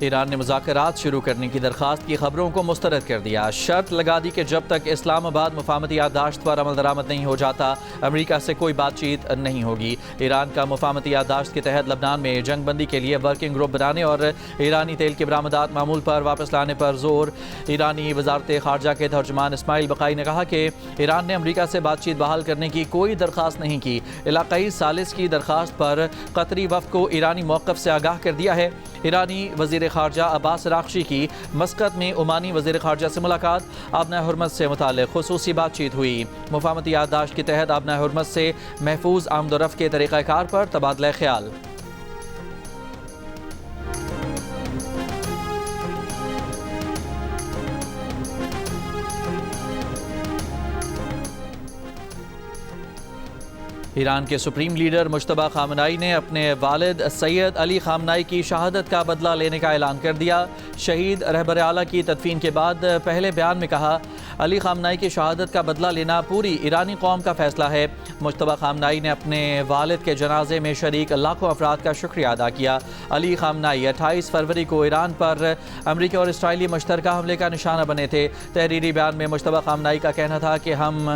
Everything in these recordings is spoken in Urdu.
ایران نے مذاکرات شروع کرنے کی درخواست کی خبروں کو مسترد کر دیا. شرط لگا دی کہ جب تک اسلام آباد مفاہمتی یادداشت پر عمل درآمد نہیں ہو جاتا امریکہ سے کوئی بات چیت نہیں ہوگی. ایران کا مفاہمتی یادداشت کے تحت لبنان میں جنگ بندی کے لیے ورکنگ گروپ بنانے اور ایرانی تیل کی برآمدات معمول پر واپس لانے پر زور. ایرانی وزارت خارجہ کے ترجمان اسماعیل بقائی نے کہا کہ ایران نے امریکہ سے بات چیت بحال کرنے کی کوئی درخواست نہیں کی. علاقائی ثالث کی درخواست پر قطری وفد کو ایرانی موقف سے آگاہ کر دیا ہے. ایرانی وزیر خارجہ عباس راغچی کی مسقط میں عمانی وزیر خارجہ سے ملاقات. آبنۂ حرمت سے متعلق خصوصی بات چیت ہوئی. مفاہمتی یادداشت کے تحت آبنۂ حرمت سے محفوظ آمد و رفت کے طریقہ کار پر تبادلہ خیال. ایران کے سپریم لیڈر مجتبیٰ خامنائی نے اپنے والد سید علی خامنائی کی شہادت کا بدلہ لینے کا اعلان کر دیا. شہید رہبر اعلیٰ کی تدفین کے بعد پہلے بیان میں کہا علی خامنائی کی شہادت کا بدلہ لینا پوری ایرانی قوم کا فیصلہ ہے. مجتبیٰ خامنائی نے اپنے والد کے جنازے میں شریک لاکھوں افراد کا شکریہ ادا کیا. علی خامنائی 28 فروری کو ایران پر امریکی اور اسرائیلی مشترکہ حملے کا نشانہ بنے تھے. تحریری بیان میں مجتبیٰ خامنائی کا کہنا تھا کہ ہم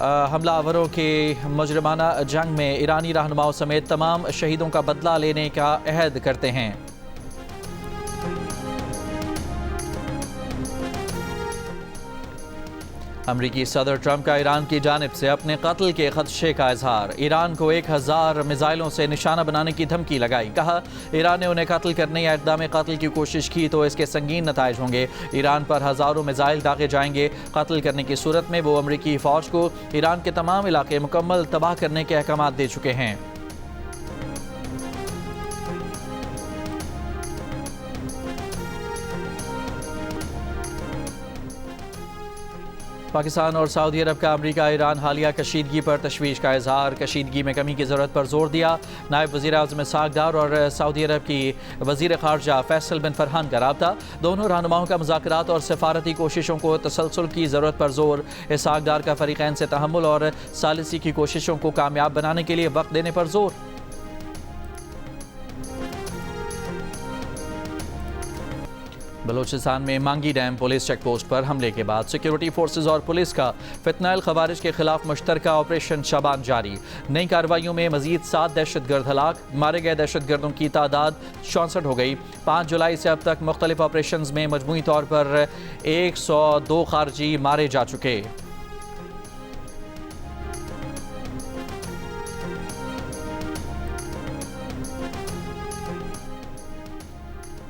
حملہ آوروں کے مجرمانہ جنگ میں ایرانی رہنماؤں سمیت تمام شہیدوں کا بدلہ لینے کا عہد کرتے ہیں. امریکی صدر ٹرمپ کا ایران کی جانب سے اپنے قتل کے خدشے کا اظہار. ایران کو 1000 میزائلوں سے نشانہ بنانے کی دھمکی لگائی. کہا ایران نے انہیں قتل کرنے یا اقدام قتل کی کوشش کی تو اس کے سنگین نتائج ہوں گے. ایران پر ہزاروں میزائل داغے جائیں گے. قتل کرنے کی صورت میں وہ امریکی فوج کو ایران کے تمام علاقے مکمل تباہ کرنے کے احکامات دے چکے ہیں. پاکستان اور سعودی عرب کا امریکہ ایران حالیہ کشیدگی پر تشویش کا اظہار. کشیدگی میں کمی کی ضرورت پر زور دیا. نائب وزیر اعظم اسحاق ڈار اور سعودی عرب کی وزیر خارجہ فیصل بن فرحان کا رابطہ. دونوں رہنماؤں کا مذاکرات اور سفارتی کوششوں کو تسلسل کی ضرورت پر زور. اسحاق ڈار کا فریقین سے تحمل اور ثالثی کی کوششوں کو کامیاب بنانے کے لیے وقت دینے پر زور. بلوچستان میں مانگی ڈیم پولیس چیک پوسٹ پر حملے کے بعد سیکیورٹی فورسز اور پولیس کا فتنہ الخوارج کے خلاف مشترکہ آپریشن شابان جاری. نئی کارروائیوں میں مزید 7 دہشت گرد ہلاک. مارے گئے دہشت گردوں کی تعداد 64 ہو گئی. 5 جولائی سے اب تک مختلف آپریشنز میں مجموعی طور پر 102 خارجی مارے جا چکے.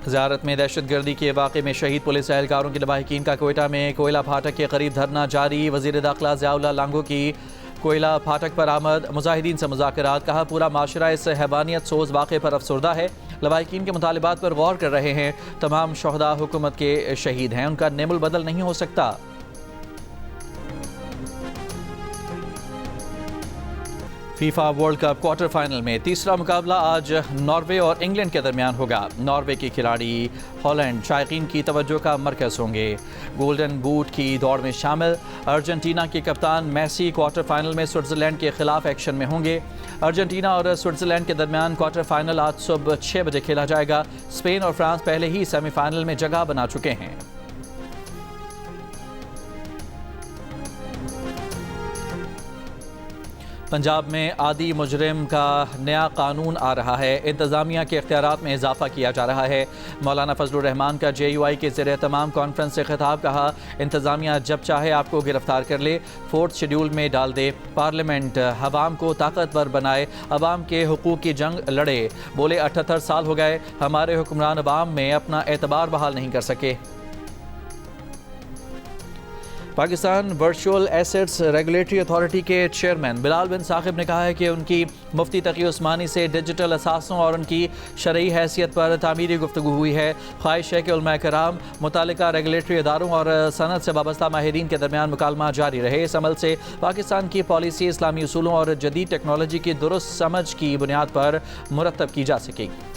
زیارت میں دہشت گردی کے واقعے میں شہید پولیس اہلکاروں کے لواحقین کا کوئٹہ میں کوئلہ پھاٹک کے قریب دھرنا جاری. وزیر داخلہ ضیاء اللہ لانگو کی کوئلہ پھاٹک پر آمد. مظاہرین سے مذاکرات. کہا پورا معاشرہ اس حیوانیت سوز واقعے پر افسردہ ہے. لواحقین کے مطالبات پر غور کر رہے ہیں. تمام شہداء حکومت کے شہید ہیں. ان کا نعم البدل نہیں ہو سکتا. FIFA world cup quarter final میں تیسرا مقابلہ آج ناروے اور انگلینڈ کے درمیان ہوگا. ناروے کے کھلاڑی ہالینڈ شائقین کی توجہ کا مرکز ہوں گے. گولڈن بوٹ کی دوڑ میں شامل. ارجنٹینا کے کپتان میسی کوارٹر فائنل میں سوئٹزرلینڈ کے خلاف ایکشن میں ہوں گے. ارجنٹینا اور سوئٹزرلینڈ کے درمیان کوارٹر فائنل آج صبح 6 بجے کھیلا جائے گا. اسپین اور فرانس پہلے ہی سیمی فائنل میں جگہ بنا چکے ہیں. پنجاب میں عادی مجرم کا نیا قانون آ رہا ہے. انتظامیہ کے اختیارات میں اضافہ کیا جا رہا ہے. مولانا فضل الرحمان کا جے یو آئی کے زیر اہتمام کانفرنس سے خطاب. کہا انتظامیہ جب چاہے آپ کو گرفتار کر لے, 4تھ شیڈول میں ڈال دے. پارلیمنٹ عوام کو طاقتور بنائے, عوام کے حقوق کی جنگ لڑے. بولے 78 سال ہو گئے, ہمارے حکمران عوام میں اپنا اعتبار بحال نہیں کر سکے. Pakistan virtual assets regulatory authority کے چیئرمین بلال بن ثاقب نے کہا ہے کہ ان کی مفتی تقی عثمانی سے ڈیجیٹل اثاثوں اور ان کی شرعی حیثیت پر تعمیری گفتگو ہوئی ہے. خواہش ہے کہ علماء کرام, متعلقہ ریگولیٹری اداروں اور صنعت سے وابستہ ماہرین کے درمیان مکالمہ جاری رہے. اس عمل سے پاکستان کی پالیسی اسلامی اصولوں اور جدید ٹیکنالوجی کی درست سمجھ کی بنیاد پر مرتب کی جا سکے گی.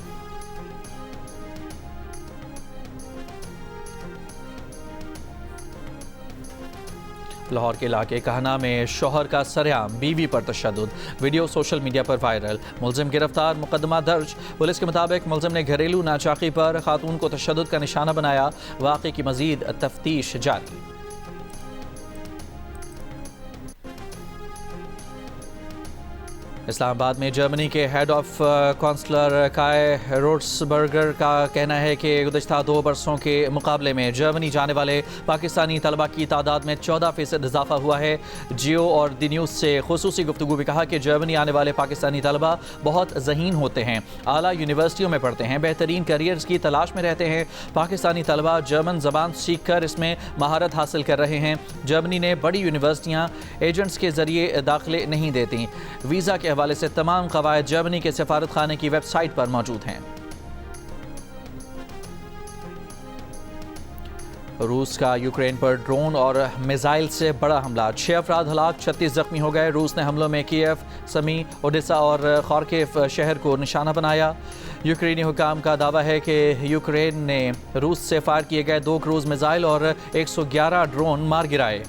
لاہور کے علاقے کہنا میں شوہر کا سرعام بیوی پر تشدد، ویڈیو سوشل میڈیا پر وائرل، ملزم گرفتار، مقدمہ درج۔ پولیس کے مطابق ملزم نے گھریلو ناچاقی پر خاتون کو تشدد کا نشانہ بنایا، واقعے کی مزید تفتیش جاری۔ اسلام آباد میں جرمنی کے ہیڈ آف کانسلر کائے روٹسبرگر کا کہنا ہے کہ گزشتہ 2 برسوں کے مقابلے میں جرمنی جانے والے پاکستانی طلبہ کی تعداد میں 14% اضافہ ہوا ہے۔ جیو اور دی نیوز سے خصوصی گفتگو میں کہا کہ جرمنی آنے والے پاکستانی طلبہ بہت ذہین ہوتے ہیں، اعلیٰ یونیورسٹیوں میں پڑھتے ہیں، بہترین کیریئرز کی تلاش میں رہتے ہیں۔ پاکستانی طلبہ جرمن زبان سیکھ کر اس میں مہارت حاصل کر رہے ہیں۔ جرمنی نے بڑی یونیورسٹیاں ایجنٹس کے ذریعے داخلے نہیں دیتی۔ ویزا کے حوالے سے تمام قواعد جرمنی کے سفارت خانے کی ویب سائٹ پر موجود ہیں۔ روس کا یوکرین پر ڈرون اور میزائل سے بڑا حملہ، 6 افراد ہلاک، 36 زخمی ہو گئے۔ روس نے حملوں میں کیف، سمی، اوڈیسا اور خارکیف شہر کو نشانہ بنایا۔ یوکرینی حکام کا دعویٰ ہے کہ یوکرین نے روس سے فائر کیے گئے 2 کروز میزائل اور 111 ڈرون مار گرائے۔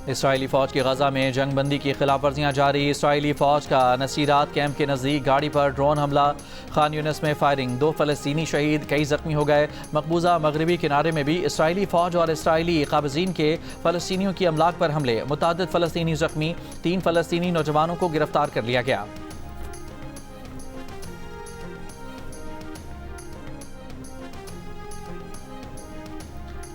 اسرائیلی فوج کی غزہ میں جنگ بندی کی خلاف ورزیاں جاری، اسرائیلی فوج کا نصیرات کیمپ کے نزدیک گاڑی پر ڈرون حملہ، خان یونس میں فائرنگ، 2 فلسطینی شہید، کئی زخمی ہو گئے۔ مقبوضہ مغربی کنارے میں بھی اسرائیلی فوج اور اسرائیلی قابضین کے فلسطینیوں کی املاک پر حملے، متعدد فلسطینی زخمی، 3 فلسطینی نوجوانوں کو گرفتار کر لیا گیا۔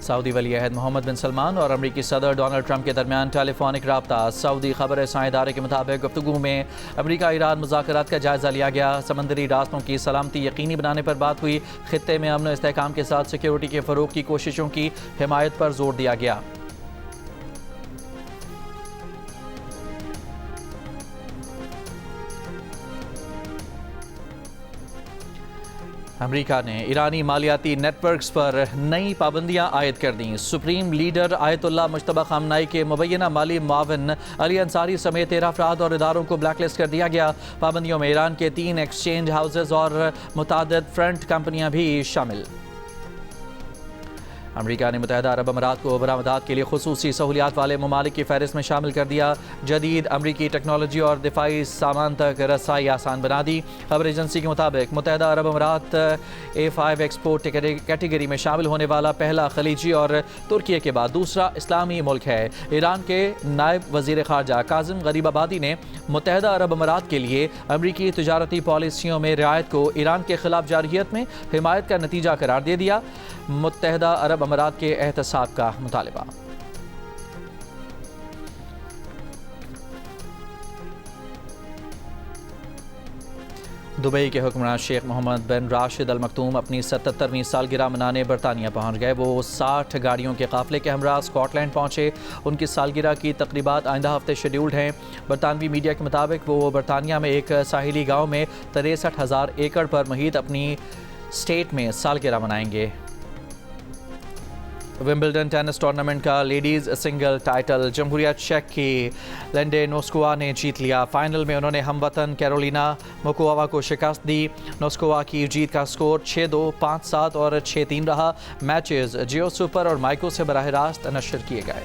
سعودی ولی عہد محمد بن سلمان اور امریکی صدر ڈونلڈ ٹرمپ کے درمیان ٹیلی فونک رابطہ، سعودی خبر رساں ادارے کے مطابق گفتگو میں امریکہ ایران مذاکرات کا جائزہ لیا گیا، سمندری راستوں کی سلامتی یقینی بنانے پر بات ہوئی، خطے میں امن و استحکام کے ساتھ سیکیورٹی کے فروغ کی کوششوں کی حمایت پر زور دیا گیا۔ امریکہ نے ایرانی مالیاتی نیٹ ورکس پر نئی پابندیاں عائد کر دیں۔ سپریم لیڈر آیت اللہ مجتبی خامنائی کے مبینہ مالی معاون علی انصاری سمیت 13 افراد اور اداروں کو بلیک لسٹ کر دیا گیا۔ پابندیوں میں ایران کے 3 ایکسچینج ہاؤسز اور متعدد فرنٹ کمپنیاں بھی شامل۔ امریکہ نے متحدہ عرب امارات کو برآمدات کے لیے خصوصی سہولیات والے ممالک کی فہرست میں شامل کر دیا۔ جدید امریکی ٹیکنالوجی اور دفاعی سامان تک رسائی آسان بنا دی۔ خبر ایجنسی کے مطابق متحدہ عرب امارات A5 ایکسپورٹ کیٹیگری میں شامل ہونے والا پہلا خلیجی اور ترکیے کے بعد دوسرا اسلامی ملک ہے۔ ایران کے نائب وزیر خارجہ کاظم غریب آبادی نے متحدہ عرب امارات کے لیے امریکی تجارتی پالیسیوں میں رعایت کو ایران کے خلاف جارحیت میں حمایت کا نتیجہ قرار دے دیا۔ متحدہ عرب امارات کے احتساب کا مطالبہ۔ دبئی کے حکمران شیخ محمد بن راشد المکتوم اپنی 77ویں سالگرہ منانے برطانیہ پہنچ گئے۔ وہ 60 گاڑیوں کے قافلے کے ہمراہ اسکاٹ لینڈ پہنچے۔ ان کی سالگرہ کی تقریبات آئندہ ہفتے شیڈیولڈ ہیں۔ برطانوی میڈیا کے مطابق وہ برطانیہ میں ایک ساحلی گاؤں میں 63,000 ایکڑ پر محیط اپنی اسٹیٹ میں سالگرہ منائیں گے۔ ومبلڈن ٹینس ٹورنامنٹ کا لیڈیز سنگل ٹائٹل جمہوریہ چیک کی لینڈے نوسکوا نے جیت لیا۔ فائنل میں انہوں نے ہم وطن کیرولینا موکووا کو شکست دی۔ نوسکوا کی جیت کا سکور 6-2، 5-7 اور 6-3 رہا۔ میچز جیو سپر اور مائیکو سے براہ راست نشر کیے گئے۔